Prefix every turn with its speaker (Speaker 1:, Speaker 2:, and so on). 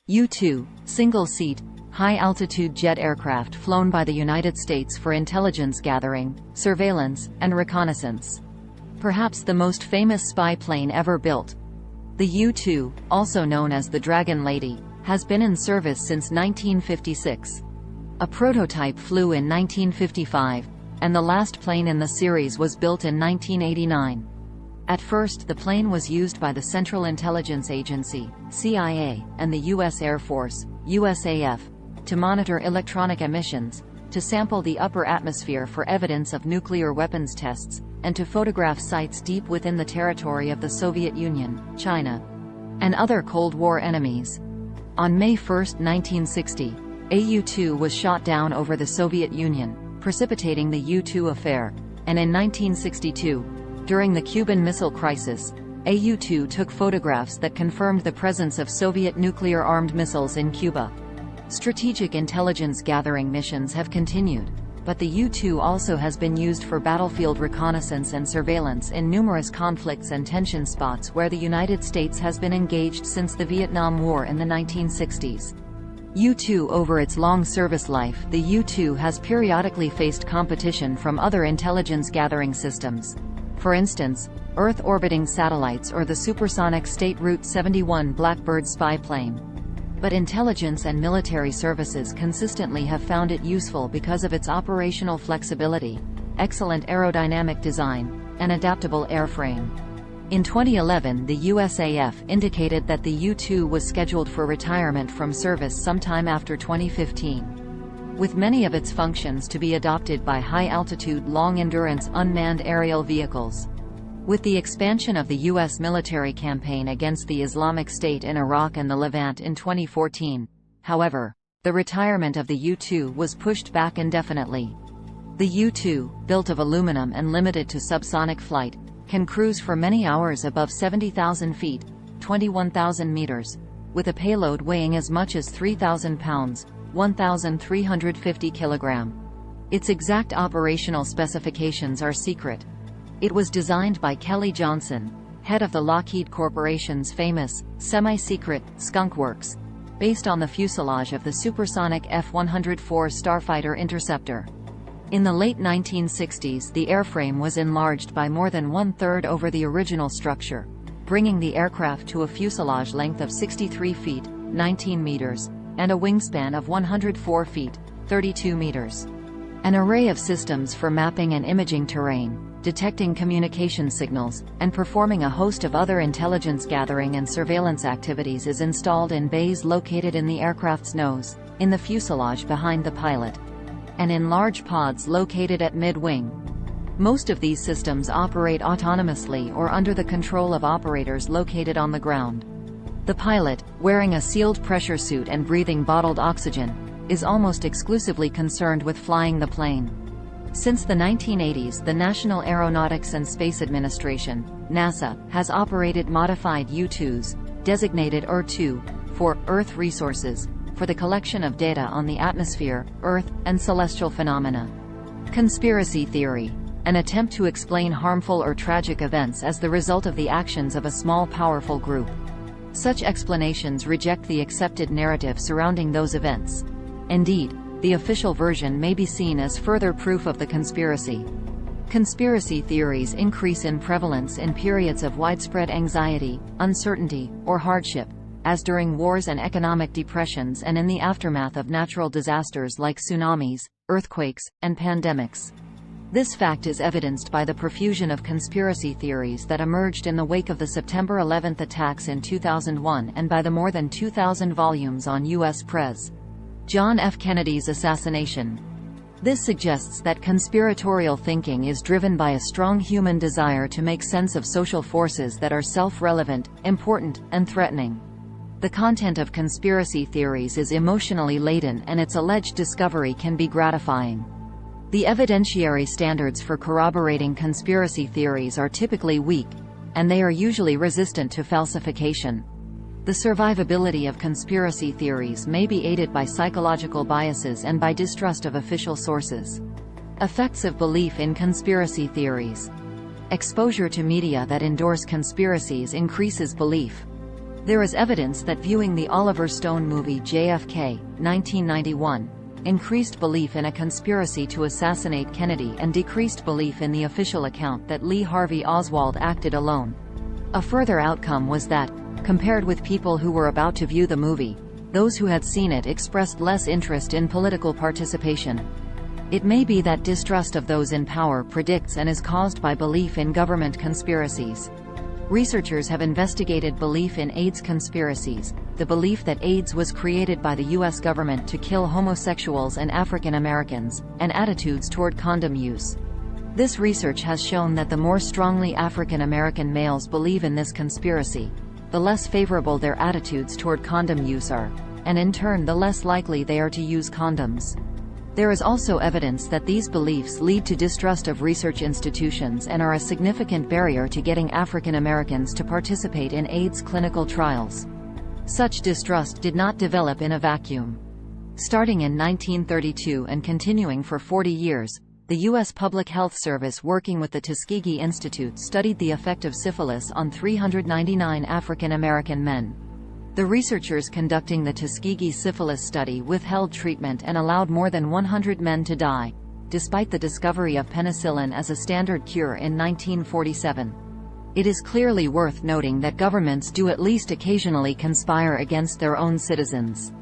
Speaker 1: U-2, single-seat, high-altitude jet aircraft flown by the United States for intelligence gathering, surveillance, and reconnaissance. Perhaps the most famous spy plane ever built. The U-2, also known as the Dragon Lady, has been in service since 1956. A prototype flew in 1955, and the last plane in the series was built in 1989. At first, the plane was used by the Central Intelligence Agency, CIA, and the U.S. Air Force, USAF, to monitor electronic emissions, to sample the upper atmosphere for evidence of nuclear weapons tests, and to photograph sites deep within the territory of the Soviet Union, China, and other Cold War enemies. On May 1, 1960, a U-2 was shot down over the Soviet Union, precipitating the U-2 affair, and in 1962, during the Cuban Missile Crisis, a U-2 took photographs that confirmed the presence of Soviet nuclear-armed missiles in Cuba. Strategic intelligence gathering missions have continued, but the U-2 also has been used for battlefield reconnaissance and surveillance in numerous conflicts and tension spots where the United States has been engaged since the Vietnam War in the 1960s. U-2 Over its long service life, the U-2 has periodically faced competition from other intelligence gathering systems. For instance, Earth-orbiting satellites or the supersonic State Route 71 Blackbird spy plane. But intelligence and military services consistently have found it useful because of its operational flexibility, excellent aerodynamic design, and adaptable airframe. In 2011, the USAF indicated that the U-2 was scheduled for retirement from service sometime after 2015. With many of its functions to be adopted by high-altitude, long-endurance unmanned aerial vehicles. With the expansion of the U.S. military campaign against the Islamic State in Iraq and the Levant in 2014, however, the retirement of the U-2 was pushed back indefinitely. The U-2, built of aluminum and limited to subsonic flight, can cruise for many hours above 70,000 feet, 21,000 meters, with a payload weighing as much as 3,000 pounds, 1,350 kilograms. Its exact operational specifications are secret. It was designed by Kelly Johnson, head of the Lockheed Corporation's famous, semi-secret, Skunk Works, based on the fuselage of the supersonic F-104 Starfighter interceptor. In the late 1960s, the airframe was enlarged by more than one-third over the original structure, bringing the aircraft to a fuselage length of 63 feet, 19 meters, and a wingspan of 104 feet, 32 meters. An array of systems for mapping and imaging terrain, detecting communication signals, and performing a host of other intelligence gathering and surveillance activities is installed in bays located in the aircraft's nose, in the fuselage behind the pilot, and in large pods located at mid-wing. Most of these systems operate autonomously or under the control of operators located on the ground. The pilot, wearing a sealed pressure suit and breathing bottled oxygen, is almost exclusively concerned with flying the plane. Since the 1980s, the National Aeronautics and Space Administration, NASA, has operated modified U-2s, designated UR-2, for Earth resources, for the collection of data on the atmosphere, Earth, and celestial phenomena. Conspiracy theory. An attempt to explain harmful or tragic events as the result of the actions of a small powerful group. Such explanations reject the accepted narrative surrounding those events. Indeed, the official version may be seen as further proof of the conspiracy. Conspiracy theories increase in prevalence in periods of widespread anxiety, uncertainty, or hardship, as during wars and economic depressions and in the aftermath of natural disasters like tsunamis, earthquakes, and pandemics. This fact is evidenced by the profusion of conspiracy theories that emerged in the wake of the September 11 attacks in 2001 and by the more than 2,000 volumes on U.S. Pres. John F. Kennedy's assassination. This suggests that conspiratorial thinking is driven by a strong human desire to make sense of social forces that are self-relevant, important, and threatening. The content of conspiracy theories is emotionally laden and its alleged discovery can be gratifying. The evidentiary standards for corroborating conspiracy theories are typically weak, and they are usually resistant to falsification. The survivability of conspiracy theories may be aided by psychological biases and by distrust of official sources. Effects of belief in conspiracy theories. Exposure to media that endorse conspiracies increases belief. There is evidence that viewing the Oliver Stone movie JFK, 1991, increased belief in a conspiracy to assassinate Kennedy and decreased belief in the official account that Lee Harvey Oswald acted alone. A further outcome was that, compared with people who were about to view the movie, those who had seen it expressed less interest in political participation. It may be that distrust of those in power predicts and is caused by belief in government conspiracies. Researchers have investigated belief in AIDS conspiracies, the belief that AIDS was created by the U.S. government to kill homosexuals and African Americans, and attitudes toward condom use. This research has shown that the more strongly African American males believe in this conspiracy, the less favorable their attitudes toward condom use are, and in turn the less likely they are to use condoms. There is also evidence that these beliefs lead to distrust of research institutions and are a significant barrier to getting African Americans to participate in AIDS clinical trials. Such distrust did not develop in a vacuum. Starting in 1932 and continuing for 40 years, the U.S. Public Health Service, working with the Tuskegee Institute, studied the effect of syphilis on 399 African American men. The researchers conducting the Tuskegee syphilis study withheld treatment and allowed more than 100 men to die, despite the discovery of penicillin as a standard cure in 1947. It is clearly worth noting that governments do at least occasionally conspire against their own citizens.